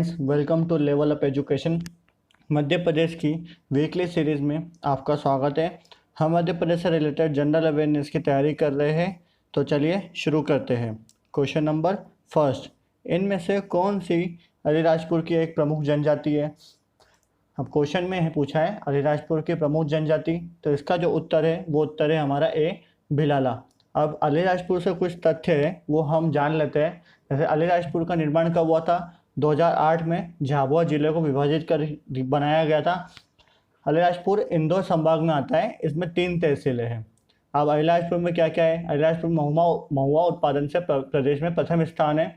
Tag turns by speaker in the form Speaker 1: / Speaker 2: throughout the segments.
Speaker 1: Friends, welcome to level up education. Madhya Pradesh की weekly series में आपका स्वागत है। हम मध्य प्रदेश से रिलेटेड जनरल अवेयरनेस की तैयारी कर रहे हैं, तो चलिए शुरू करते हैं। क्वेश्चन नंबर फर्स्ट, इनमें से कौन सी अलीराजपुर की एक प्रमुख जनजाति है? अब क्वेश्चन में है पूछा है अलीराजपुर की प्रमुख जनजाति, तो इसका जो उत्तर है वो उत्तर है हमारा ए, भिलाला। अब अलीराजपुर से कुछ तथ्य है वो हम जान लेते हैं। जैसे अलीराजपुर का निर्माण कब हुआ था? 2008 में झाबुआ जिले को विभाजित कर बनाया गया था। अलीराजपुर इंदौर संभाग में आता है, इसमें 3 तहसीलें हैं। अब अलीराजपुर में क्या क्या है? अलीराजपुर महुआ उत्पादन से प्रदेश में प्रथम स्थान है।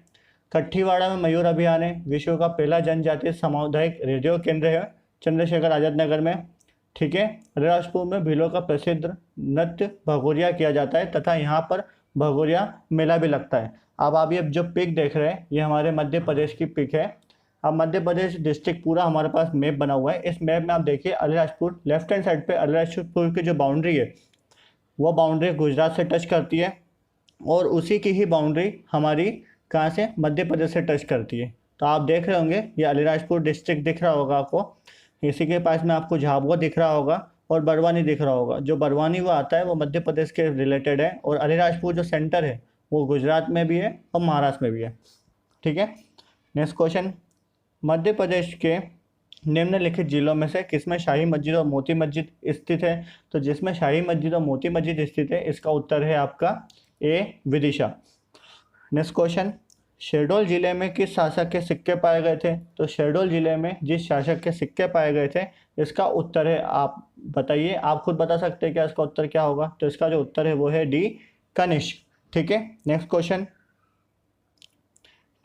Speaker 1: कठीवाड़ा में मयूर अभियान है, विश्व का पहला जनजातीय सामुदायिक रेडियो केंद्र है चंद्रशेखर आजाद नगर में। ठीक है। अलीराजपुर में भीलों का प्रसिद्ध नृत्य भगोरिया किया जाता है तथा यहाँ पर भगोरिया मेला भी लगता है। अब आप ये जो पिक देख रहे हैं ये हमारे मध्य प्रदेश की पिक है। अब मध्य प्रदेश डिस्ट्रिक्ट पूरा हमारे पास मैप बना हुआ है। इस मैप में आप देखिए अलीराजपुर लेफ्ट हैंड साइड पे अलीराजपुर की जो बाउंड्री है वो बाउंड्री गुजरात से टच करती है और उसी की ही बाउंड्री हमारी कहाँ से? मध्य प्रदेश से टच करती है। तो आप देख रहे होंगे ये अलीराजपुर डिस्ट्रिक्ट दिख रहा होगा आपको। इसी के पास में आपको झाबुआ दिख रहा होगा और बड़वानी दिख रहा होगा। जो बड़वानी वो आता है वो मध्य प्रदेश के रिलेटेड है और अलीराजपुर जो सेंटर है वो गुजरात में भी है और महाराष्ट्र में भी है। ठीक है। नेक्स्ट क्वेश्चन, मध्य प्रदेश के निम्नलिखित जिलों में से किसमें शाही मस्जिद और मोती मस्जिद स्थित है? तो जिसमें शाही मस्जिद और मोती मस्जिद स्थित है इसका उत्तर है आपका ए, विदिशा। नेक्स्ट क्वेश्चन, शहडोल जिले में किस शासक के सिक्के पाए गए थे? तो शहडोल जिले में जिस शासक के सिक्के पाए गए थे इसका उत्तर है, आप बताइए, आप खुद बता सकते हैं क्या इसका उत्तर क्या होगा? तो इसका जो उत्तर है वो है डी, कनिष्क। ठीक है। नेक्स्ट क्वेश्चन,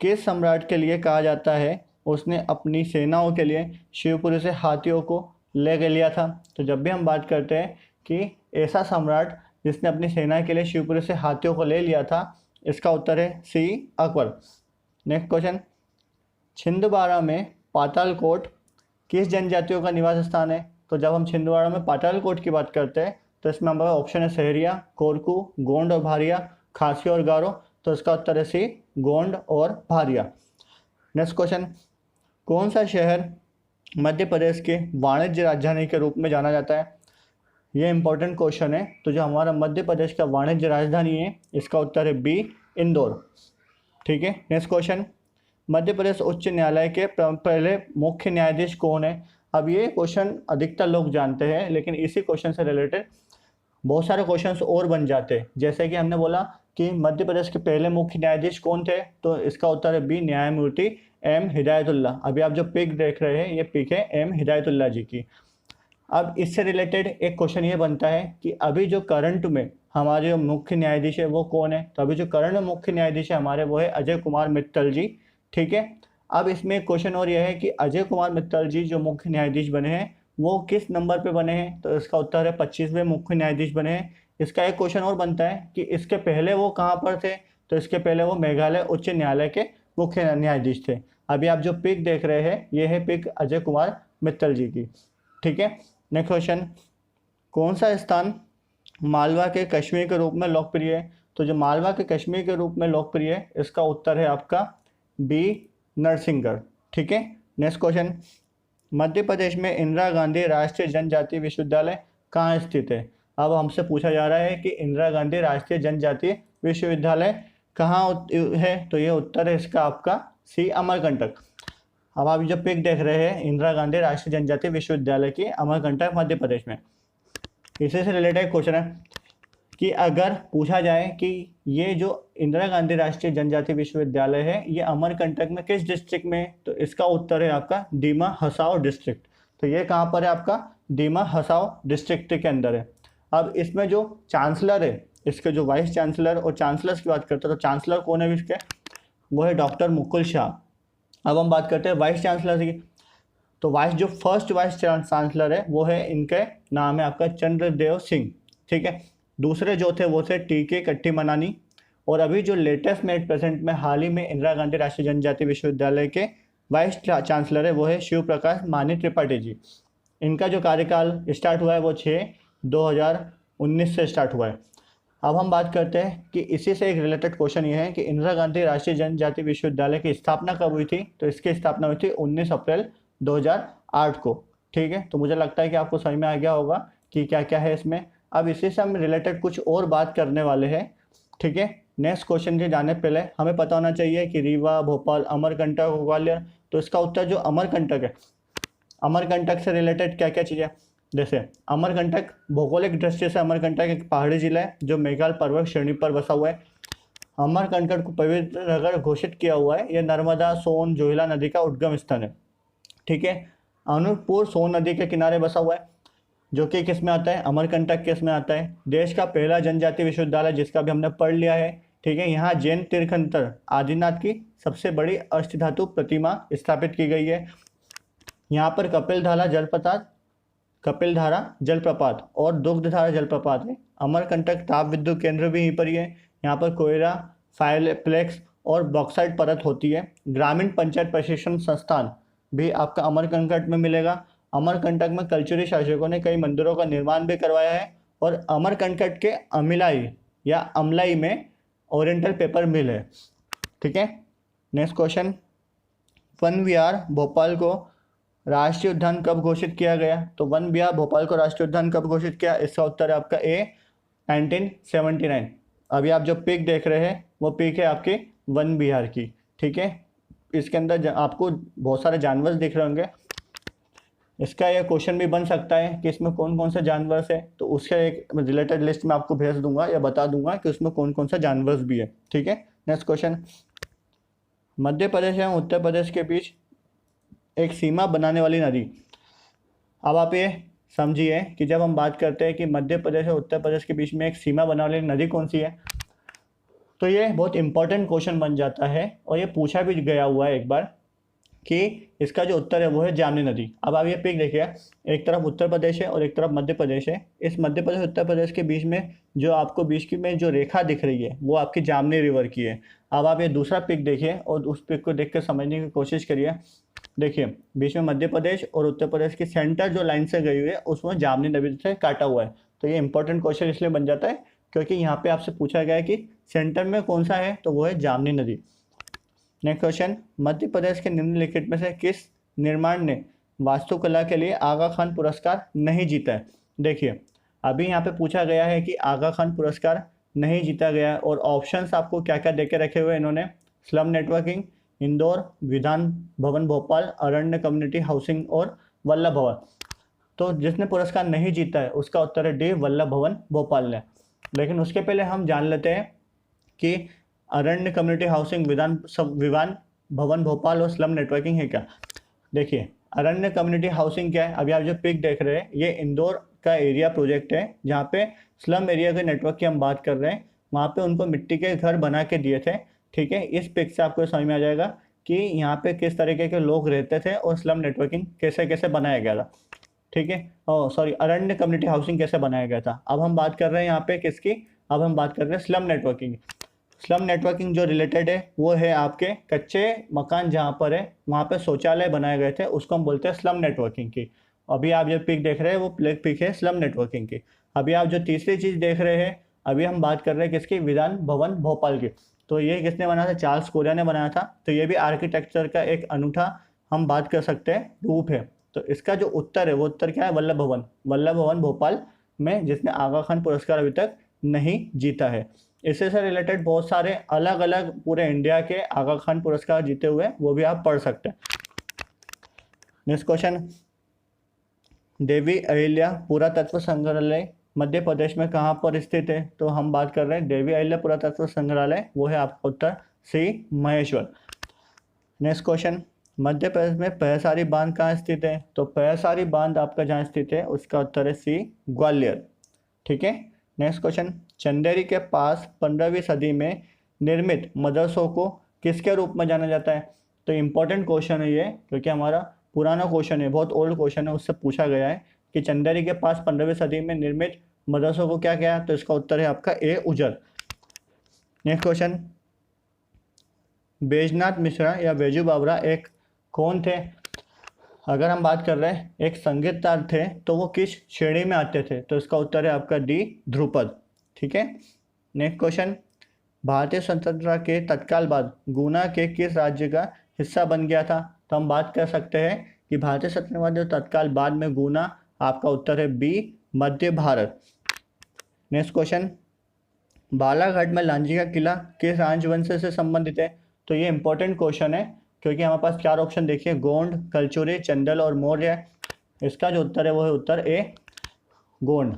Speaker 1: किस सम्राट के लिए कहा जाता है उसने अपनी सेनाओं के लिए शिवपुरी से हाथियों को ले लिया था? तो जब भी हम बात करते हैं कि ऐसा सम्राट जिसने अपनी सेना के लिए शिवपुरी से हाथियों को ले लिया था, इसका उत्तर है सी, अकबर। नेक्स्ट क्वेश्चन, छिंदवाड़ा में पातालकोट किस जनजातियों का निवास स्थान है? तो जब हम छिंदवाड़ा में पातालकोट की बात करते हैं तो इसमें हमारा ऑप्शन है सहरिया, कोरकू, गोंड और भारिया, खासी और गारो। तो इसका उत्तर है सी, गोंड और भारिया। नेक्स्ट क्वेश्चन, कौन सा शहर मध्य प्रदेश के वाणिज्य राजधानी के रूप में जाना जाता है? ये इंपॉर्टेंट क्वेश्चन है। तो जो हमारा मध्य प्रदेश का वाणिज्य राजधानी है इसका उत्तर है बी, इंदौर। ठीक है। नेक्स्ट क्वेश्चन, मध्य प्रदेश उच्च न्यायालय के पहले मुख्य न्यायाधीश कौन है? अब ये क्वेश्चन अधिकतर लोग जानते हैं लेकिन इसी क्वेश्चन से रिलेटेड बहुत सारे क्वेश्चंस और बन जाते हैं। जैसे कि हमने बोला कि मध्य प्रदेश के पहले मुख्य न्यायाधीश कौन थे, तो इसका उत्तर है बी, न्यायमूर्ति एम हिदायतुल्ला। अभी आप जो पिक देख रहे हैं ये पिक है एम हिदायतुल्ला जी की। अब इससे रिलेटेड एक क्वेश्चन ये बनता है कि अभी जो करंट में हमारे जो मुख्य न्यायाधीश है वो कौन है? तो अभी जो करंट मुख्य न्यायाधीश है हमारे वो है अजय कुमार मित्तल जी। ठीक है। अब इसमें एक क्वेश्चन और यह है कि अजय कुमार मित्तल जी जो मुख्य न्यायाधीश बने हैं वो किस नंबर पे बने हैं? तो इसका उत्तर है 25वें मुख्य न्यायाधीश बने हैं। इसका एक क्वेश्चन और बनता है कि इसके पहले वो कहाँ पर थे? तो इसके पहले वो मेघालय उच्च न्यायालय के मुख्य न्यायाधीश थे। अभी आप जो पिक देख रहे हैं ये है पिक अजय कुमार मित्तल जी की। ठीक है। नेक्स्ट क्वेश्चन, कौन सा स्थान मालवा के कश्मीर के रूप में लोकप्रिय है? तो जो मालवा के कश्मीर के रूप में लोकप्रिय है इसका उत्तर है आपका बी, नरसिंहगढ़। ठीक है। नेक्स्ट क्वेश्चन, मध्य प्रदेश में इंदिरा गांधी राष्ट्रीय जनजातीय विश्वविद्यालय कहाँ स्थित है? अब हमसे पूछा जा रहा है कि इंदिरा गांधी राष्ट्रीय जनजातीय विश्वविद्यालय कहाँ है? तो ये उत्तर है इसका आपका सी, अमरकंटक। अब आप जो पिक देख रहे हैं इंदिरा गांधी राष्ट्रीय जनजातीय विश्वविद्यालय की, अमरकंटक मध्य प्रदेश में। इसी से रिलेटेड क्वेश्चन है कि अगर पूछा जाए कि ये जो इंदिरा गांधी राष्ट्रीय जनजातीय विश्वविद्यालय है ये अमरकंटक में किस डिस्ट्रिक्ट में है? तो इसका उत्तर है आपका दीमा हसाओ डिस्ट्रिक्ट। तो ये कहाँ पर है आपका? दीमा हसाओ डिस्ट्रिक्ट के अंदर है। अब इसमें जो चांसलर है, इसके जो वाइस चांसलर और चांसलर्स की बात करते हैं तो चांसलर कौन है इसके? वो है डॉक्टर मुकुल शाह। अब हम बात करते हैं वाइस चांसलर की। तो जो फर्स्ट वाइस चांसलर है वो है, इनके नाम है आपका चंद्रदेव सिंह। ठीक है। दूसरे जो थे वो थे टी.के. कट्टीमनानी। और अभी जो लेटेस्ट में प्रेजेंट में हाल ही में इंदिरा गांधी राष्ट्रीय जनजातीय विश्वविद्यालय के वाइस चांसलर है वो है शिव प्रकाश मानी त्रिपाठी जी। इनका जो कार्यकाल स्टार्ट हुआ है वो 6/2019 से स्टार्ट हुआ है। अब हम बात करते हैं कि इसी से एक रिलेटेड क्वेश्चन ये है कि इंदिरा गांधी राष्ट्रीय जनजाति विश्वविद्यालय की स्थापना कब हुई थी। तो इसकी स्थापना हुई थी 19 अप्रैल 2008 को। ठीक है, तो मुझे लगता है कि आपको समझ में आ गया होगा कि क्या क्या है इसमें। अब इसी से हम रिलेटेड कुछ और बात करने वाले हैं। ठीक है, नेक्स्ट क्वेश्चन के जाने पहले हमें पता होना चाहिए कि रीवा, भोपाल, अमरकंटक, ग्वालियर। तो इसका उत्तर जो अमरकंटक है, अमरकंटक से रिलेटेड क्या क्या चीज़ें, जैसे अमरकंटक भौगोलिक दृष्टि से अमरकंटक एक पहाड़ी जिला है जो मेघालय पर्वत श्रेणी पर बसा हुआ है। अमरकंटक को पवित्र नगर घोषित किया हुआ है। यह नर्मदा, सोन, जोहिला नदी का उद्गम स्थान है। ठीक है, अनूपपुर सोन नदी के किनारे बसा हुआ है, जो कि किस में आता है, अमरकंटक किस में आता है। देश का पहला जनजातीय विश्वविद्यालय जिसका भी हमने पढ़ लिया है। ठीक है, यहाँ जैन तीर्थंकर आदिनाथ की सबसे बड़ी अष्टधातु प्रतिमा स्थापित की गई है। यहाँ पर कपिलधारा जलप्रपात और दुग्धधारा जलप्रपात है। अमरकंटक ताप विद्युत केंद्र भी यहीं पर ही है। यहाँ पर कोयला, फायरप्लेक्स और बॉक्साइट परत होती है। ग्रामीण पंचायत प्रशिक्षण संस्थान भी आपका अमरकंटक में मिलेगा। अमरकंटक में कल्चरी शासकों ने कई मंदिरों का निर्माण भी करवाया है। और अमरकंटक के अमलाई में ओरिएंटल पेपर मिल है। ठीक है, नेक्स्ट क्वेश्चन, वन विहार भोपाल को राष्ट्रीय उद्यान कब घोषित किया गया। तो वन विहार भोपाल को राष्ट्रीय उद्यान कब घोषित किया, इसका उत्तर है आपका ए 1979। अभी आप जो पिक देख रहे हैं वो पिक है आपके वन विहार की। ठीक है, इसके अंदर आपको बहुत सारे जानवर दिख रहे होंगे। इसका यह क्वेश्चन भी बन सकता है कि इसमें कौन कौन से जानवर है, तो उसका एक रिलेटेड लिस्ट में आपको भेज दूंगा या बता दूंगा कि उसमें कौन कौन से जानवर भी है। ठीक है, नेक्स्ट क्वेश्चन, मध्य प्रदेश एवं उत्तर प्रदेश के बीच एक सीमा बनाने वाली नदी। अब आप ये समझिए कि जब हम बात करते हैं कि मध्य प्रदेश और उत्तर प्रदेश के बीच में एक सीमा बनाने वाली नदी कौन सी है, तो ये बहुत इंपॉर्टेंट क्वेश्चन बन जाता है और ये पूछा भी गया हुआ है एक बार कि इसका जो उत्तर है वो है जामनी नदी। अब आप ये पिक देखिए, एक तरफ उत्तर प्रदेश है और एक तरफ मध्य प्रदेश है। इस मध्य प्रदेश उत्तर प्रदेश के बीच में जो आपको बीच की में जो रेखा दिख रही है वो आपकी जामनी रिवर की है। अब आप ये दूसरा पिक देखिए और उस पिक को देख कर समझने की कोशिश करिए। देखिए, बीच में मध्य प्रदेश और उत्तर प्रदेश की सेंटर जो लाइन से गई हुई है उसमें जामनी नदी से काटा हुआ है। तो ये इंपॉर्टेंट क्वेश्चन इसलिए बन जाता है क्योंकि यहाँ पे आपसे पूछा गया है कि सेंटर में कौन सा है, तो वो है जामनी नदी। नेक्स्ट क्वेश्चन, मध्य प्रदेश के निम्नलिखित में से किस निर्माण ने वास्तुकला के लिए आगा खान पुरस्कार नहीं जीता है। देखिए, अभी यहाँ पे पूछा गया है कि आगा खान पुरस्कार नहीं जीता गया और ऑप्शंस आपको क्या क्या देके रखे हुए इन्होंने, स्लम नेटवर्किंग, इंदौर, विधान भवन भोपाल, अरण्य कम्युनिटी हाउसिंग और वल्लभ भवन। तो जिसने पुरस्कार नहीं जीता है उसका उत्तर है डी, वल्लभ भवन भोपाल ने। लेकिन उसके पहले हम जान लेते हैं कि अरण्य कम्युनिटी हाउसिंग, विधान भवन भोपाल और स्लम नेटवर्किंग है क्या। देखिए, अरण्य कम्युनिटी हाउसिंग क्या है, अभी आप जो पिक देख रहे हैं ये इंदौर का एरिया प्रोजेक्ट है जहाँ पे स्लम एरिया के नेटवर्क की हम बात कर रहे हैं। वहाँ पे उनको मिट्टी के घर बना के दिए थे। ठीक है, इस पिक से आपको समझ में आ जाएगा कि यहाँ पे किस तरीके के लोग रहते थे और स्लम नेटवर्किंग कैसे कैसे बनाया गया था। ठीक है, अरण्य कम्युनिटी हाउसिंग कैसे बनाया गया था। अब हम बात कर रहे हैं यहाँ पे किसकी, अब हम बात कर रहे हैं स्लम नेटवर्किंग। स्लम नेटवर्किंग जो रिलेटेड है वो है आपके कच्चे मकान जहाँ पर है वहाँ पे शौचालय बनाए गए थे, उसको हम बोलते हैं स्लम नेटवर्किंग की। अभी आप जो पिक देख रहे हैं वो पिक है स्लम नेटवर्किंग की। अभी आप जो तीसरी चीज़ देख रहे हैं, अभी हम बात कर रहे हैं किसकी, विधान भवन भोपाल की। तो ये किसने बनाया था, चार्ल्स कोरिया ने बनाया था। तो ये भी आर्किटेक्चर का एक अनूठा हम बात कर सकते हैं रूप है। तो इसका जो उत्तर है वो उत्तर क्या है, वल्लभ भवन भोपाल में, जिसने आगा खान पुरस्कार अभी तक नहीं जीता है। इससे से रिलेटेड बहुत सारे अलग अलग पूरे इंडिया के आगा खान पुरस्कार जीते हुए वो भी आप पढ़ सकते हैं। नेक्स्ट क्वेश्चन, देवी अहिल्या पुरातत्व संग्रहालय मध्य प्रदेश में कहाँ पर स्थित है। तो हम बात कर रहे हैं देवी अहिल्या पुरातत्व संग्रहालय, वो है आपका उत्तर सी, महेश्वर। नेक्स्ट क्वेश्चन, मध्य प्रदेश में पहसारी बांध कहाँ स्थित है। तो पहसारी बांध आपका जहाँ स्थित है उसका उत्तर है सी, ग्वालियर। ठीक है, नेक्स्ट क्वेश्चन, चंदेरी के पास 15वीं सदी में निर्मित मदरसों को किसके रूप में जाना जाता है। तो इम्पोर्टेंट क्वेश्चन है ये क्योंकि हमारा पुराना क्वेश्चन है, बहुत ओल्ड क्वेश्चन है, उससे पूछा गया है कि चंदेरी के पास 15वीं सदी में निर्मित मदरसों को क्या किया। तो इसका उत्तर है आपका ए, उजर। नेक्स्ट क्वेश्चन, बैजनाथ मिश्रा या बैजू बावरा एक कौन थे। अगर हम बात कर रहे हैं एक संगीतकार थे तो वो किस श्रेणी में आते थे। तो इसका उत्तर है आपका डी, ध्रुपद। ठीक है, नेक्स्ट क्वेश्चन, भारतीय स्वतंत्रता के तत्काल बाद गुना के किस राज्य का हिस्सा बन गया था? तो हम बात कर सकते हैं कि भारतीय स्वतंत्रता के तत्काल बाद में गुना, आपका उत्तर है बी, मध्य भारत। नेक्स्ट क्वेश्चन, बालाघाट में लांजी का किला किस राजवंश से संबंधित है? तो ये इंपॉर्टेंट क्वेश्चन है क्योंकि हमारे पास चार ऑप्शन देखिए, गोंड, कलचुरी, चंदेल और मौर्य। इसका जो उत्तर है वो है उत्तर ए, गोंड।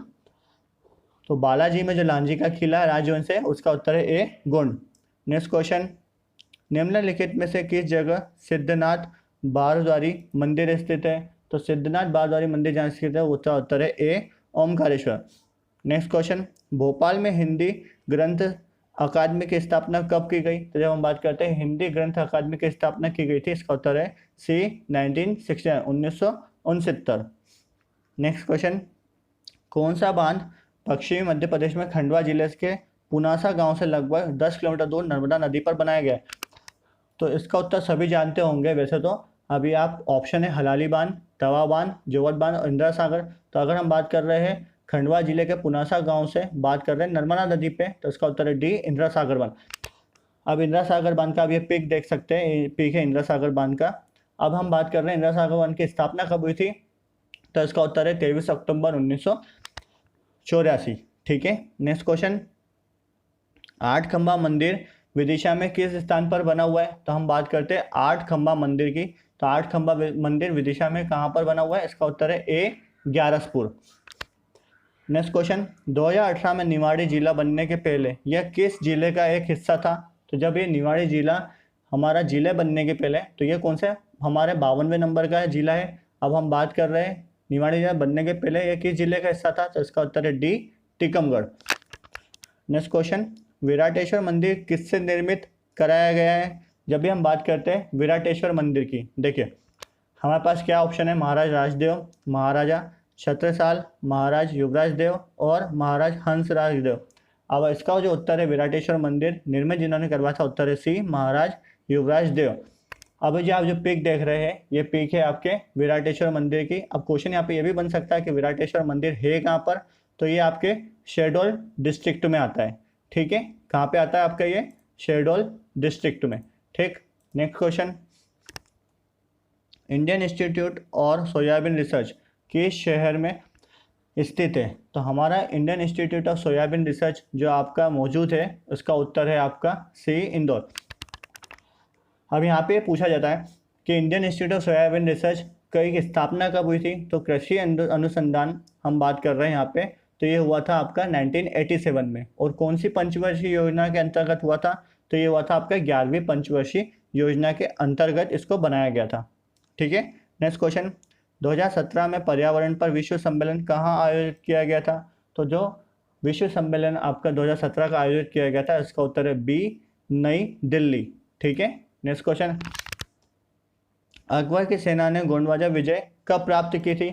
Speaker 1: तो बालाजी में जो लांजी का किला राजवंश है उसका उत्तर है ए, गोंड। नेक्स्ट क्वेश्चन, निम्नलिखित में से किस जगह सिद्धनाथ बारद्वारी मंदिर स्थित है? तो सिद्धनाथ बारद्वारी मंदिर जहाँ स्थित है उसका उत्तर है ए, ओमकारेश्वर। नेक्स्ट क्वेश्चन, भोपाल में हिंदी ग्रंथ अकादमी की स्थापना कब की गई? तो जब हम बात करते हैं हिंदी ग्रंथ अकादमी की स्थापना की गई थी, इसका उत्तर है सी, 1969। नेक्स्ट क्वेश्चन, कौन सा बांध पश्चिमी मध्य प्रदेश में खंडवा जिले के पुनासा गांव से लगभग 10 किलोमीटर दूर नर्मदा नदी पर बनाया गया? तो इसका उत्तर सभी जानते होंगे वैसे तो। अभी आप ऑप्शन है हलाली बांध, तवा बांध, जोवत बांध और इंदिरा सागर। तो अगर हम बात कर रहे हैं खंडवा जिले के पुनासा गांव से बात कर रहे हैं नर्मदा नदी पे, तो इसका उत्तर है डी, इंदिरा सागर बांध। अब इंदिरा सागर बांध का आप ये पिक देख सकते हैं, ये पिक है इंदिरा सागर बांध का। अब हम बात कर रहे हैं इंदिरा सागर बांध की स्थापना कब हुई थी? तो इसका उत्तर है 23 अक्टूबर 1984। ठीक है। नेक्स्ट क्वेश्चन, आठ खंबा मंदिर विदिशा में किस स्थान पर बना हुआ है? तो हम बात करते हैं आठ खंबा मंदिर की। तो आठ खंबा मंदिर विदिशा में कहाँ पर बना हुआ है? इसका उत्तर है ए, ग्यारसपुर। नेक्स्ट क्वेश्चन, 2018 में निवाड़ी जिला बनने के पहले यह किस जिले का एक हिस्सा था? तो जब ये निवाड़ी जिला हमारा जिले बनने के पहले, तो ये कौन सा हमारे 52वें नंबर का जिला है। अब हम बात कर रहे हैं निवाड़ी जिला बनने के पहले यह किस जिले का हिस्सा था? तो इसका उत्तर है D, Tikamgarh. Next question, Virateshwar मंदिर किससे निर्मित कराया गया है? जब भी हम बात करते हैं विराटेश्वर मंदिर की, देखिए हमारे पास क्या ऑप्शन है, महाराज राजदेव, महाराजा छत्रसाल, महाराज युवराज देव और महाराज हंसराज देव। अब इसका जो उत्तर है विराटेश्वर मंदिर निर्मित जिन्होंने करवाया था, उत्तर है सी, महाराज युवराज देव। अब जो आप जो पिक देख रहे हैं ये पिक है आपके विराटेश्वर मंदिर की। अब क्वेश्चन यहाँ पे ये भी बन सकता है कि विराटेश्वर मंदिर है कहाँ पर? तो ये आपके शहडोल डिस्ट्रिक्ट में आता है। ठीक है, कहाँ पे आता है आपका ये? शहडोल डिस्ट्रिक्ट में। ठीक। नेक्स्ट क्वेश्चन, इंडियन इंस्टीट्यूट और सोयाबीन रिसर्च किस शहर में स्थित है? तो हमारा Indian institute of soybean research जो आपका मौजूद है उसका उत्तर है आपका सी, इंदौर। अब यहाँ पे पूछा जाता है कि Indian institute of soybean research की स्थापना कब हुई थी? तो कृषि अनुसंधान हम बात कर रहे हैं यहाँ पे, तो ये हुआ था आपका 1987 में। और कौन सी पंचवर्षीय योजना के अंतर्गत हुआ था? तो ये हुआ था आपका 11वीं पंचवर्षीय योजना के अंतर्गत इसको बनाया गया था। ठीक है। नेक्स्ट क्वेश्चन, 2017 में पर्यावरण पर विश्व सम्मेलन कहाँ आयोजित किया गया था? तो जो विश्व सम्मेलन आपका 2017 का आयोजित किया गया था इसका उत्तर है बी, नई दिल्ली। ठीक है। नेक्स्ट क्वेश्चन, अकबर की सेना ने गोंडवाना विजय कब प्राप्त की थी?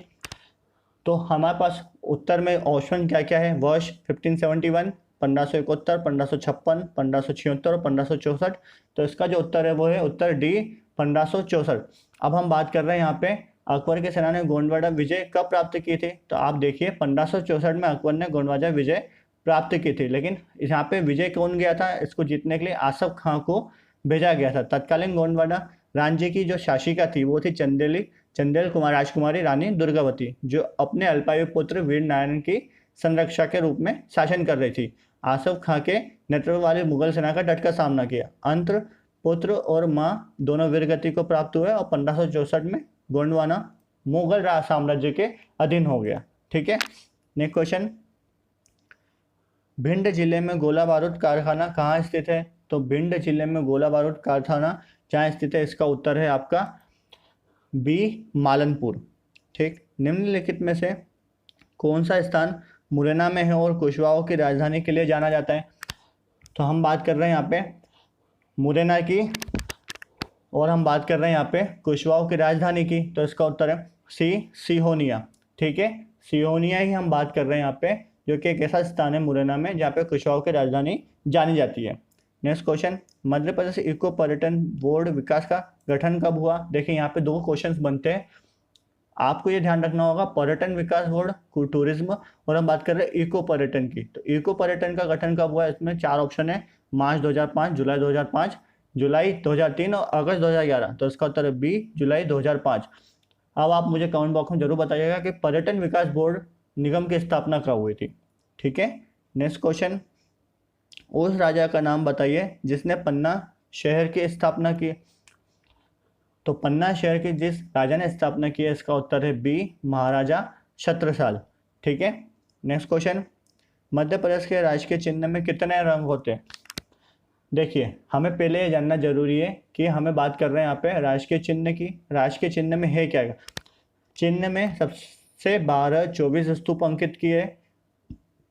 Speaker 1: तो हमारे पास उत्तर में ऑप्शन क्या क्या है? वर्ष 1571, 1571, 1556, 1576 और 1564। तो इसका जो उत्तर है वो है उत्तर डी, 1564। अब हम बात कर रहे हैं यहाँ पे अकबर की सेना ने गोंडवाना विजय कब प्राप्त की थी? तो आप देखिए 1564 में अकबर ने गोंडवाना विजय प्राप्त की थी। लेकिन यहाँ पे विजय कौन गया था? इसको जीतने के लिए आसफ खां को भेजा गया था। तत्कालीन गोंडवाना राज्य की जो शासिका थी वो थी चंदेल कुमार राजकुमारी रानी दुर्गावती, जो अपने अल्पायु पुत्र वीर नारायण की संरक्षा के रूप में शासन कर रही थी। आसफ खां के नेतृत्व वाली मुगल सेना का डट का सामना किया। अंत पुत्र और मां दोनों वीरगति को प्राप्त हुए और 1564 में गोंडवाना मुगल राज साम्राज्य के अधीन हो गया। ठीक है। नेक्स्ट क्वेश्चन, भिंड जिले में गोला बारूद कारखाना कहाँ स्थित है? तो भिंड जिले में गोला बारूद कारखाना जहाँ स्थित है इसका उत्तर है आपका बी, मालनपुर। ठीक। निम्नलिखित में से कौन सा स्थान मुरैना में है और कुशवाहों की राजधानी के लिए जाना जाता है? तो हम बात कर रहे हैं यहाँ पे मुरैना की और हम बात कर रहे हैं यहाँ पे कुशवाहों की राजधानी की। तो इसका उत्तर है सी, सिहोनिया। ठीक है, सिहोनिया ही हम बात कर रहे हैं यहाँ पे, जो कि एक ऐसा स्थान है मुरैना में जहाँ पे कुशवाहों की राजधानी जानी जाती है। Next question, Madhya Pradesh eco पर्यटन बोर्ड विकास का गठन कब हुआ? देखिए यहाँ पे दो क्वेश्चंस बनते हैं। आपको ये ध्यान रखना होगा, पर्यटन विकास बोर्ड, टूरिज्म, और हम बात कर रहे हैं इको पर्यटन की। तो इको पर्यटन का गठन कब हुआ है? इसमें 4 ऑप्शन है, मार्च 2005, जुलाई 2005, जुलाई 2003 और अगस्त 2011। तो इसका उत्तर है बी, जुलाई 2005। अब आप मुझे कमेंट बॉक्स में जरूर बताइएगा कि पर्यटन विकास बोर्ड निगम की स्थापना कब हुई थी। ठीक है, नेक्स्ट क्वेश्चन, उस राजा का नाम बताइए जिसने पन्ना शहर की स्थापना की। तो पन्ना शहर की जिस राजा ने स्थापना की है, इसका उत्तर है बी, महाराजा छत्रसाल। ठीक है, नेक्स्ट क्वेश्चन, मध्य प्रदेश के राजकीय चिन्ह में कितने रंग होते हैं? देखिए, हमें पहले ये जानना जरूरी है कि हमें बात कर रहे हैं यहाँ पे राजकीय चिन्ह की। राजकीय चिन्ह में है क्या? चिन्ह में सबसे 12, 24 स्तूप अंकित किए,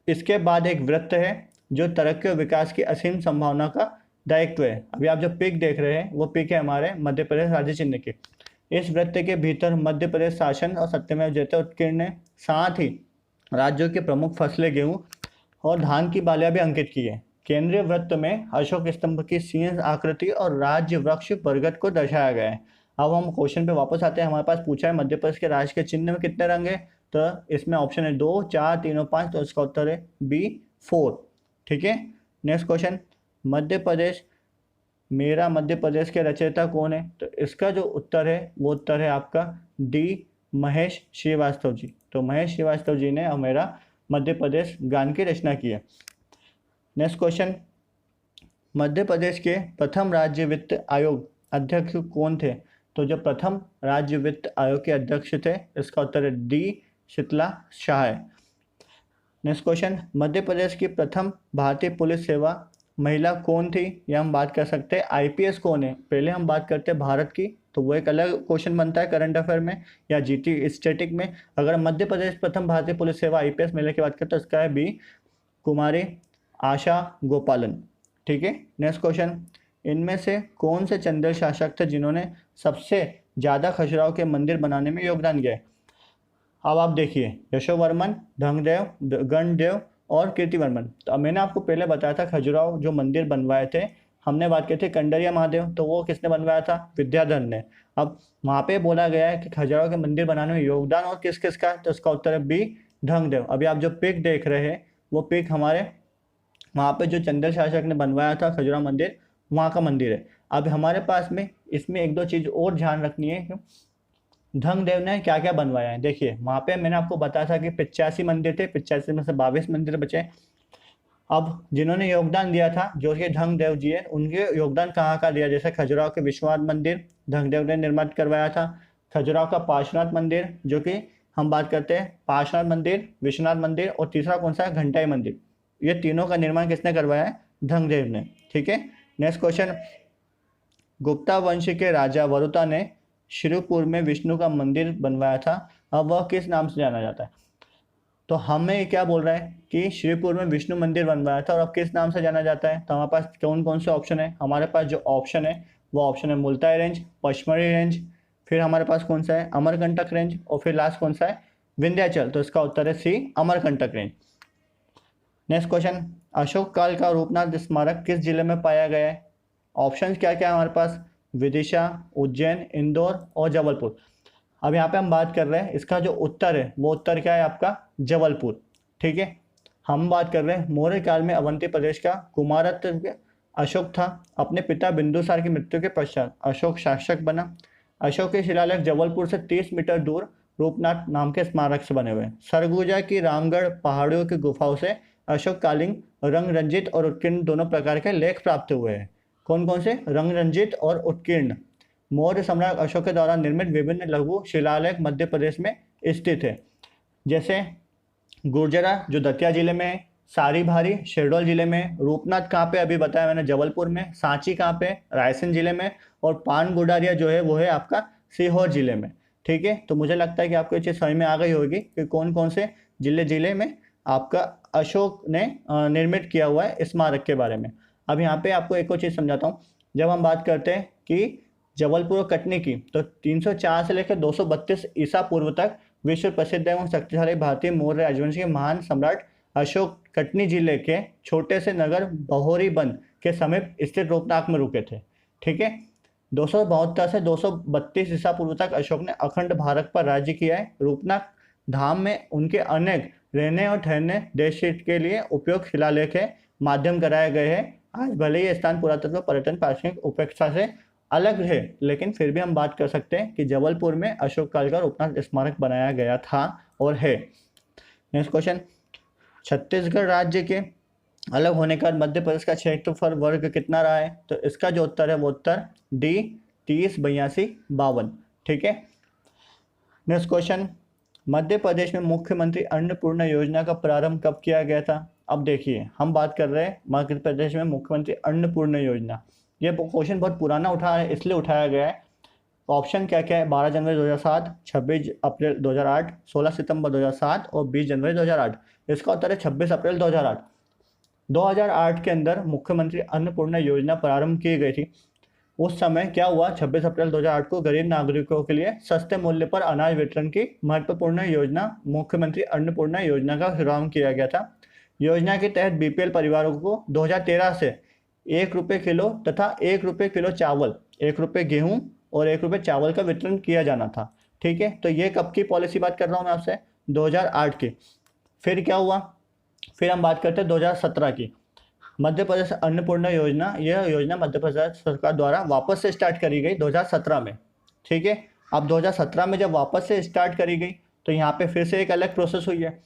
Speaker 1: इसके बाद एक वृत्त है जो तरक्की और विकास की असीम संभावना का दायित्व है। अभी आप जो पिक देख रहे हैं वो पिक है हमारे मध्य प्रदेश राज्य चिन्ह की। इस वृत्त के भीतर मध्य प्रदेश शासन और सत्यमेव जयते उत्कीर्ण है, साथ ही राज्यों की प्रमुख फसलें गेहूं और धान की बालियां भी अंकित की है। केंद्रीय वृत्त में अशोक स्तंभ की सिंह आकृति और राज्य वृक्ष बरगद को दर्शाया गया है। अब हम क्वेश्चन पे वापस आते हैं। हमारे पास पूछा है मध्य प्रदेश के राज्य के चिन्ह में कितने रंग है? तो इसमें ऑप्शन है 2, 4, 3 और 5। तो इसका उत्तर है बी, 4। ठीक है, नेक्स्ट क्वेश्चन, मध्य प्रदेश मेरा मध्य प्रदेश के रचयिता कौन है? तो इसका जो उत्तर है वो उत्तर है आपका डी, महेश श्रीवास्तव जी। तो महेश श्रीवास्तव जी ने मेरा मध्य प्रदेश गान की रचना की है। नेक्स्ट क्वेश्चन, मध्य प्रदेश के प्रथम राज्य वित्त आयोग अध्यक्ष कौन थे? तो जो प्रथम राज्य वित्त आयोग के अध्यक्ष थे, इसका उत्तर है डी, शीतला शाह है। नेक्स्ट क्वेश्चन, मध्य प्रदेश की प्रथम भारतीय पुलिस सेवा महिला कौन थी? या हम बात कर सकते हैं आईपीएस कौन है। पहले हम बात करते हैं भारत की, तो वो एक अलग क्वेश्चन बनता है करंट अफेयर में या जीटी स्टैटिक में। अगर मध्य प्रदेश प्रथम भारतीय पुलिस सेवा आईपीएस महिला की बात करते हैं तो इसका है बी, कुमारी आशा गोपालन। ठीक है, नेक्स्ट क्वेश्चन, इनमें से कौन से चंदेल शासक थे जिन्होंने सबसे ज़्यादा खजुराहो के मंदिर बनाने में योगदान किया है? अब आप देखिए, यशोवर्मन, ढंगदेव, गणदेव और कीर्तिवर्मन। तो अब मैंने आपको पहले बताया था खजुराहो जो मंदिर बनवाए थे, हमने बात की थी कंडरिया महादेव, तो वो किसने बनवाया था? विद्याधर ने। अब वहाँ पे बोला गया है कि खजुराहो के मंदिर बनाने में योगदान और किस किस का? तो इसका उत्तर है बी, ढंगदेव। अभी आप जो पिक देख रहे हैं वो पिक हमारे वहाँ पे जो चंदेल शासक ने बनवाया था खजुराहो मंदिर, वहाँ का मंदिर है। अब हमारे पास में इसमें एक दो चीज़ और ध्यान रखनी है, ढंगदेव ने क्या क्या बनवाया है। देखिए, वहाँ पे मैंने आपको बताया था कि 85 मंदिर थे, 85 में से 22 मंदिर बचे। अब जिन्होंने योगदान दिया था जो कि ढंगदेव जी है, उनके योगदान कहाँ का दिया? जैसे खजुराहो के विश्वनाथ मंदिर ढंगदेव ने निर्मित करवाया था, खजुराहो का पार्श्वनाथ मंदिर जो कि हम बात करते हैं पार्श्वनाथ मंदिर, विश्वनाथ मंदिर, और तीसरा कौन सा है? घंटाई मंदिर। ये तीनों का निर्माण किसने करवाया है? ढंगदेव ने। ठीक है, नेक्स्ट क्वेश्चन, गुप्ता वंश के राजा वरुता ने श्रीपुर में विष्णु का मंदिर बनवाया था, अब वह किस नाम से जाना जाता है? तो हमें क्या बोल रहा है कि श्रीपुर में विष्णु मंदिर बनवाया था और अब किस नाम से जाना जाता है? तो हमारे पास कौन कौन से ऑप्शन है? हमारे पास जो ऑप्शन है वो ऑप्शन है मुल्ताई रेंज, पचमढ़ी रेंज, फिर हमारे पास कौन सा है? अमरकंटक रेंज, और फिर लास्ट कौन सा है? विंध्याचल। तो इसका उत्तर है C, Amarkantak range. Next question, Ashok काल का रूपनाथ स्मारक किस जिले में पाया गया है? ऑप्शन क्या क्या है हमारे पास? विदिशा, उज्जैन, इंदौर और जबलपुर। अब यहाँ पे हम बात कर रहे हैं, इसका जो उत्तर है वो उत्तर क्या है आपका? जबलपुर। ठीक है, हम बात कर रहे हैं मौर्य काल में अवंती प्रदेश का कुमारत्व अशोक था। अपने पिता बिंदुसार की मृत्यु के पश्चात अशोक शासक बना। अशोक के शिलालेख जबलपुर से 30 मीटर दूर रूपनाथ नाम के स्मारक से बने हुए हैं। सरगुजा की रामगढ़ पहाड़ियों की गुफाओं से अशोककालीन रंग रंजित और उत्कीर्ण दोनों प्रकार के लेख प्राप्त हुए हैं। कौन कौन से? रंग रंजित और उत्कीर्ण। मौर्य सम्राट अशोक के द्वारा निर्मित विभिन्न लघु शिलालेख मध्य प्रदेश में स्थित है, जैसे गुर्जरा जो दतिया जिले में है, सारी भारी शहडोल जिले में, रूपनाथ कहाँ पे अभी बताया मैंने जबलपुर में, सांची कहाँ पे? रायसेन जिले में, और पान गुडारिया जो है वो है आपका सीहोर जिले में। ठीक है, तो मुझे लगता है कि आपको ये चीज़ समझ में आ गई होगी कि कौन कौन से जिले में आपका अशोक ने निर्मित किया हुआ है स्मारक के बारे में। अब यहाँ पे आपको एक और चीज़ समझाता हूँ। जब हम बात करते हैं कि जबलपुर और कटनी की, तो 304 से लेकर 232 ईसा पूर्व तक विश्व प्रसिद्ध एवं शक्तिशाली भारतीय मौर्य राजवंश के महान सम्राट अशोक कटनी जिले के छोटे से नगर बहोरीबंद के समीप स्थित रूपनाथ में रुके थे। ठीक है, 272 से 232 ईसा पूर्व तक अशोक ने अखंड भारत पर राज्य किया है। रूपनाथ धाम में उनके अनेक रहने और ठहरने देश हित के लिए उपयोग शिलालेख के माध्यम कराए गए हैं। आज भले ही ये स्थान पुरातत्व पर्यटन पार्श्विक उपेक्षा से अलग है, लेकिन फिर भी हम बात कर सकते हैं कि जबलपुर में अशोक काल का रूपनाथ स्मारक बनाया गया था और है। नेक्स्ट क्वेश्चन, छत्तीसगढ़ राज्य के अलग होने के बाद मध्य प्रदेश का क्षेत्रफल वर्ग कितना रहा है? तो इसका जो उत्तर है वो उत्तर डी 30, 82, 52। ठीक है। नेक्स्ट क्वेश्चन, मध्य प्रदेश में मुख्यमंत्री अन्नपूर्णा योजना का प्रारंभ कब किया गया था? अब देखिए, हम बात कर रहे हैं मध्य प्रदेश में मुख्यमंत्री अन्नपूर्णा योजना। ये क्वेश्चन बहुत पुराना इसलिए उठाया गया है। ऑप्शन क्या क्या है? 12 जनवरी 2007, 26 अप्रैल 2008, 16 सितंबर 2007 और 20 जनवरी 2008। इसका उत्तर है 26 अप्रैल 2008। 2008 के अंदर मुख्यमंत्री अन्नपूर्णा योजना प्रारंभ की गई थी। उस समय क्या हुआ? 26 अप्रैल 2008 को गरीब नागरिकों के लिए सस्ते मूल्य पर अनाज वितरण की महत्वपूर्ण योजना मुख्यमंत्री अन्नपूर्णा योजना का शुभारंभ किया गया था। योजना के तहत बीपीएल परिवारों को 2013 से 1 रुपये किलो तथा 1 रुपये किलो चावल, 1 रुपये गेहूँ और 1 रुपये चावल का वितरण किया जाना था। ठीक है, तो ये कब की पॉलिसी बात कर रहा हूँ मैं आपसे? 2008 की। फिर क्या हुआ? फिर हम बात करते हैं 2017 की। मध्य प्रदेश अन्नपूर्णा योजना, यह योजना मध्य प्रदेश सरकार द्वारा वापस से स्टार्ट करी गई 2017 में। ठीक है, अब 2017 में जब वापस से स्टार्ट करी गई तो यहाँ पे फिर से एक अलग प्रोसेस हुई है।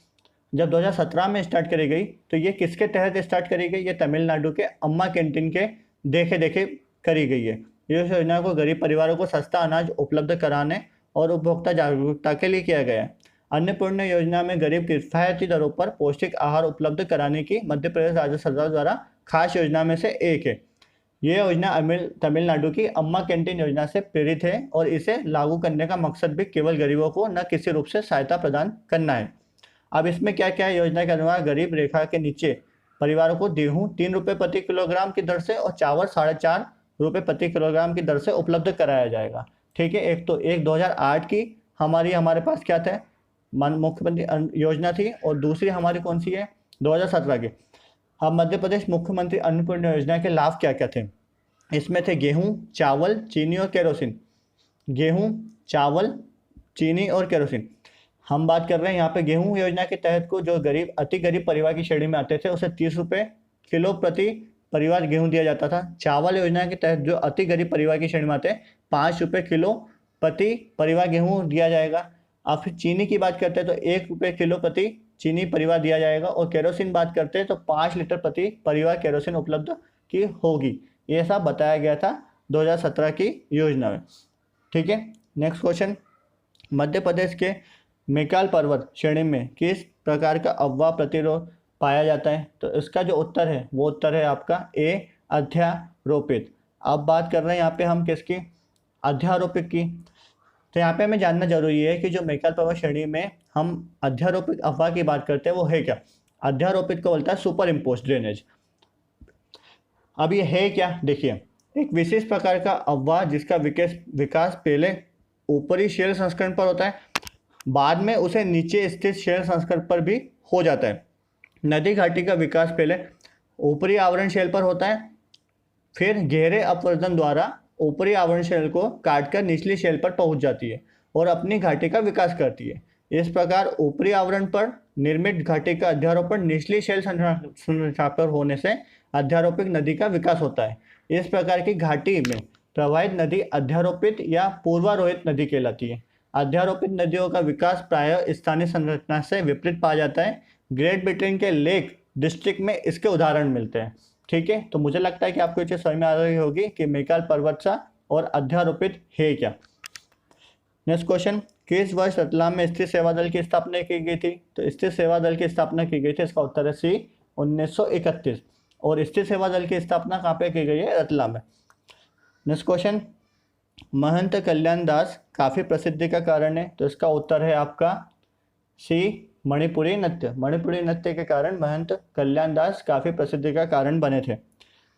Speaker 1: जब 2017 में स्टार्ट करी गई तो ये किसके तहत स्टार्ट करी गई? ये तमिलनाडु के अम्मा कैंटीन के देखे देखे करी गई है। इस योजना को गरीब परिवारों को सस्ता अनाज उपलब्ध कराने और उपभोक्ता जागरूकता के लिए किया गया है। अन्नपूर्णा योजना में गरीब किफायती दरों पर पौष्टिक आहार उपलब्ध कराने की मध्य प्रदेश राज्य सरकार द्वारा खास योजना में से एक है। ये योजना तमिलनाडु की अम्मा कैंटीन योजना से प्रेरित है और इसे लागू करने का मकसद भी केवल गरीबों को न किसी रूप से सहायता प्रदान करना है। अब इसमें क्या क्या है? योजना के अनुसार गरीब रेखा के नीचे परिवारों को गेहूँ 3 रुपये प्रति किलोग्राम की दर से और चावल 4.5 रुपये प्रति किलोग्राम की दर से उपलब्ध कराया जाएगा। ठीक है, एक 2008 की हमारे पास क्या था? मुख्यमंत्री योजना थी और दूसरी हमारी कौन सी है? 2017 की। अब मध्य प्रदेश मुख्यमंत्री अन्नपूर्णा योजना के लाभ क्या क्या थे? इसमें थे गेहूं, चावल, चीनी और केरोसिन। गेहूं, चावल, चीनी और केरोसिन। हम बात कर रहे हैं यहाँ पे गेहूं योजना के तहत को जो अति गरीब परिवार की श्रेणी में आते थे उसे 30 रुपये किलो प्रति परिवार गेहूं दिया जाता था। चावल योजना के तहत जो अति गरीब परिवार की श्रेणी में आते हैं 5 रुपये किलो प्रति परिवार गेहूं दिया जाएगा। अब फिर चीनी की बात करते हैं तो 1 रुपये किलो प्रति चीनी परिवार दिया जाएगा और केरोसिन बात करते हैं तो 5 लीटर प्रति परिवार केरोसिन उपलब्ध की होगी। ये सब बताया गया था 2017 की योजना में। ठीक है, नेक्स्ट क्वेश्चन, मध्य प्रदेश के मैकाल पर्वत श्रेणी में किस प्रकार का अफवाह प्रतिरोध पाया जाता है? तो इसका जो उत्तर है वो उत्तर है आपका ए, अध्यारोपित। अब बात कर रहे हैं यहाँ पे हम किसकी? अध्यारोपित की। तो यहाँ पे हमें जानना जरूरी है कि जो मैकाल पर्वत श्रेणी में हम अध्यारोपित अफवाह की बात करते हैं वो है क्या? अध्यारोपित को बोलता है सुपर इम्पोज ड्रेनेज। अब ये है क्या? देखिए, एक विशेष प्रकार का अफवाह जिसका विकास पहले ऊपरी शेल संस्करण पर होता है, बाद में उसे नीचे स्थित शेल संस्करण पर भी हो जाता है। नदी घाटी का विकास पहले ऊपरी आवरण शेल पर होता है, फिर गहरे अपवर्तन द्वारा ऊपरी आवरण शेल को काटकर निचली शेल पर पहुंच जाती है और अपनी घाटी का विकास करती है। इस प्रकार ऊपरी आवरण पर निर्मित घाटी का अध्यारोपण निचली शेल संरचना पर होने से अध्यारोपित नदी का विकास होता है। इस प्रकार की घाटी में प्रवाहित नदी अध्यारोपित या पूर्वारोहित नदी कहलाती है। अध्यारोपित नदियों का विकास प्रायः स्थानीय संरचना से विपरीत पाया जाता है। ग्रेट ब्रिटेन के लेक डिस्ट्रिक्ट में इसके उदाहरण मिलते हैं। ठीक है, तो मुझे लगता है कि आपको ये चीज़ समझ में आ रही होगी कि मैकाल पर्वत सा और अध्यारोपित है क्या। नेक्स्ट क्वेश्चन, किस वर्ष रतलाम में स्थित सेवा दल की स्थापना की गई थी? तो स्थित सेवा दल की स्थापना की गई थी, इसका उत्तर है सी, 1931। और स्थित सेवा दल की स्थापना कहाँ पे की गई है? रतलाम में। नेक्स्ट क्वेश्चन, महंत कल्याण दास काफ़ी प्रसिद्धि का कारण है, तो इसका उत्तर है आपका सी, मणिपुरी नृत्य। मणिपुरी नृत्य के कारण महंत कल्याण दास काफ़ी प्रसिद्धि का कारण बने थे।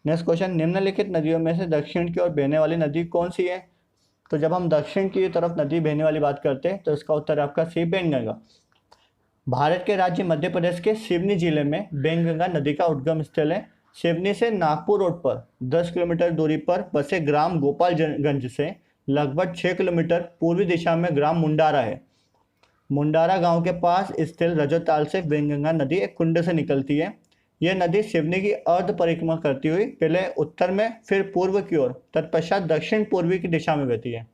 Speaker 1: नेक्स्ट क्वेश्चन, निम्नलिखित नदियों में से दक्षिण की ओर बहने वाली नदी कौन सी है? तो जब हम दक्षिण की तरफ नदी बहने वाली बात करते हैं तो इसका उत्तर है आपका सी, बेनगंगा। भारत के राज्य मध्य प्रदेश के सिवनी जिले में बेनगंगा नदी का उद्गम स्थल है। सिवनी से नागपुर रोड पर 10 किलोमीटर दूरी पर बसे ग्राम गोपालगंज से लगभग 6 किलोमीटर पूर्वी दिशा में ग्राम मुंडारा है। मुंडारा गांव के पास स्थित रजोताल से वेंगंगा नदी एक कुंड से निकलती है। यह नदी सिवनी की अर्ध परिक्रमा करती हुई पहले उत्तर में फिर पूर्व की ओर तत्पश्चात दक्षिण पूर्वी की दिशा में बहती है।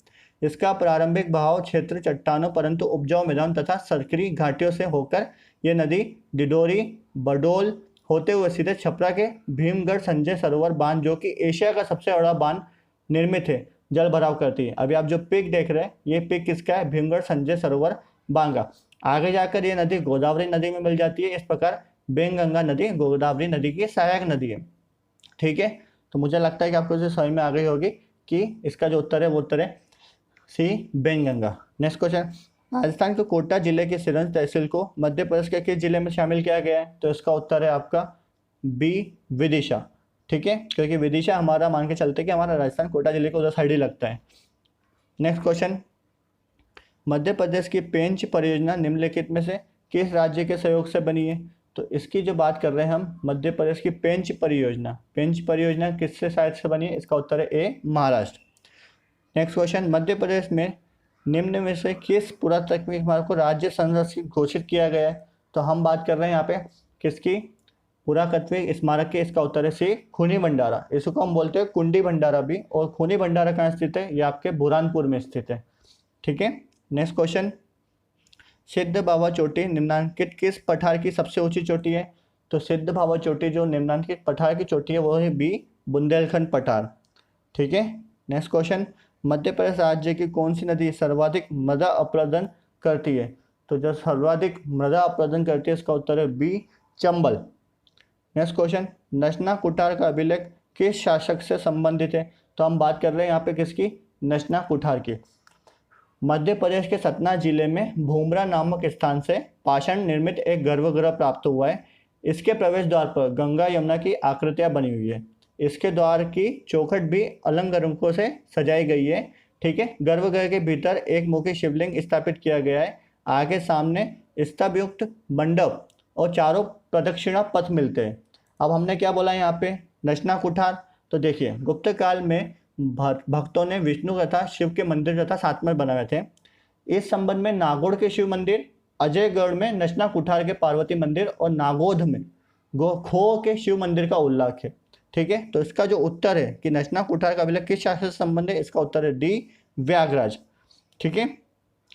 Speaker 1: इसका प्रारंभिक बहाव क्षेत्र चट्टानों परंतु उपजाऊ मैदान तथा सरकरी घाटियों से होकर यह नदी डिडोरी बडोल होते हुए सीधे छपरा के भीमगढ़ संजय सरोवर बांध, जो कि एशिया का सबसे बड़ा बांध निर्मित है, जल भराव करती है। अभी आप जो पिक देख रहे हैं ये पिक किसका है? भीमगढ़ संजय सरोवर बांध का। आगे जाकर ये नदी गोदावरी नदी में मिल जाती है। इस प्रकार वेंगंगा नदी गोदावरी नदी की सहायक नदी है। ठीक है, तो मुझे लगता है कि आपको समझ में आ गई होगी कि इसका जो उत्तर है वो उत्तर है सी, वेंगंगा। नेक्स्ट क्वेश्चन, राजस्थान के कोटा जिले की सिरंज तहसील को मध्य प्रदेश के किस जिले में शामिल किया गया है? तो इसका उत्तर है आपका बी, विदिशा। ठीक है, क्योंकि विदिशा हमारा मान के चलते कि हमारा राजस्थान कोटा जिले को उधर साइड ही लगता है। नेक्स्ट क्वेश्चन, मध्य प्रदेश की पेंच परियोजना निम्नलिखित में से किस राज्य के सहयोग से बनी है? तो इसकी जो बात कर रहे हैं हम, मध्य प्रदेश की पेंच परियोजना किससे साइड से बनी है? इसका उत्तर है ए, महाराष्ट्र। नेक्स्ट क्वेश्चन, मध्य प्रदेश में निम्न में से किस पुरातात्विक स्मारक को राज्य संरक्षित घोषित किया गया है? तो हम बात कर रहे हैं यहाँ पे किसकी? पुरातात्विक स्मारक के। इसका उत्तर है सी, खूनी भंडारा। इसको हम बोलते हैं कुंडी भंडारा भी, और खूनी भंडारा कहाँ स्थित है? ये आपके बुरहानपुर में स्थित है। ठीक है, नेक्स्ट क्वेश्चन, सिद्ध बाबा चोटी निम्नलिखित किस पठार की सबसे ऊंची चोटी है? तो सिद्ध बाबा चोटी जो निम्नलिखित पठार की चोटी है वो है बी, बुंदेलखंड पठार। ठीक है, नेक्स्ट क्वेश्चन, मध्य प्रदेश राज्य की कौन सी नदी सर्वाधिक मृदा अपरदन करती है? तो जो सर्वाधिक मृदा अपरदन करती है इसका उत्तर है बी, चंबल। नेक्स्ट क्वेश्चन, नशना कुठार का अभिलेख किस शासक से संबंधित है? तो हम बात कर रहे हैं यहाँ पे किसकी? नशना कुठार की। मध्य प्रदेश के सतना जिले में भूमरा नामक स्थान से पाषाण निर्मित एक गर्भगृह प्राप्त हुआ है। इसके प्रवेश द्वार पर गंगा यमुना की आकृतियां बनी हुई है। इसके द्वार की चौखट भी अलंकरणों से सजाई गई है। ठीक है, गर्भगृह के भीतर एक मुखी शिवलिंग स्थापित किया गया है। आगे सामने स्तंभयुक्त मंडप और चारों प्रदक्षिणा पथ मिलते हैं। अब हमने क्या बोला यहाँ पे? नशना कुठार। तो देखिए, गुप्त काल में भक्तों ने विष्णु तथा शिव के मंदिर तथा सातमर बनाए थे। इस संबंध में नागौर के शिव मंदिर, अजयगढ़ में नशना कुठार के पार्वती मंदिर और नागौद में खो के शिव मंदिर का उल्लेख है। ठीक है, तो इसका जो उत्तर है कि नशना कुठार का अभिलेख किस शासक से संबंध है, इसका उत्तर है डी, व्यागराज। ठीक है,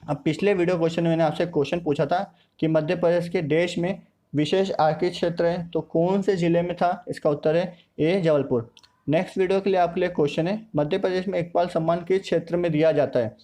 Speaker 1: अब पिछले वीडियो क्वेश्चन में मैंने आपसे क्वेश्चन पूछा था कि मध्य प्रदेश के देश में विशेष आर्थिक क्षेत्र है, तो कौन से जिले में था? इसका उत्तर है ए, जबलपुर। नेक्स्ट वीडियो के लिए आपके लिए क्वेश्चन है, मध्य प्रदेश में इकबाल सम्मान किस क्षेत्र में दिया जाता है?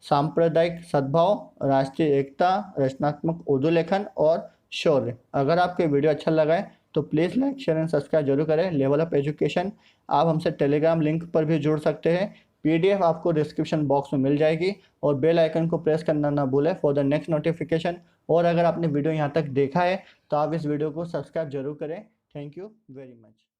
Speaker 1: सांप्रदायिक सद्भाव, राष्ट्रीय एकता, रचनात्मक उर्दू लेखन और शौर्य। अगर आपको वीडियो अच्छा लगा है तो please like, share and subscribe जरूर करें। लेवल अप एजुकेशन, आप हमसे टेलीग्राम लिंक पर भी जुड़ सकते हैं। PDF आपको डिस्क्रिप्शन बॉक्स में मिल जाएगी, और बेल आइकन को प्रेस करना ना भूलें फॉर द नेक्स्ट नोटिफिकेशन। और अगर आपने वीडियो यहाँ तक देखा है तो आप इस वीडियो को सब्सक्राइब जरूर करें। Thank you very much.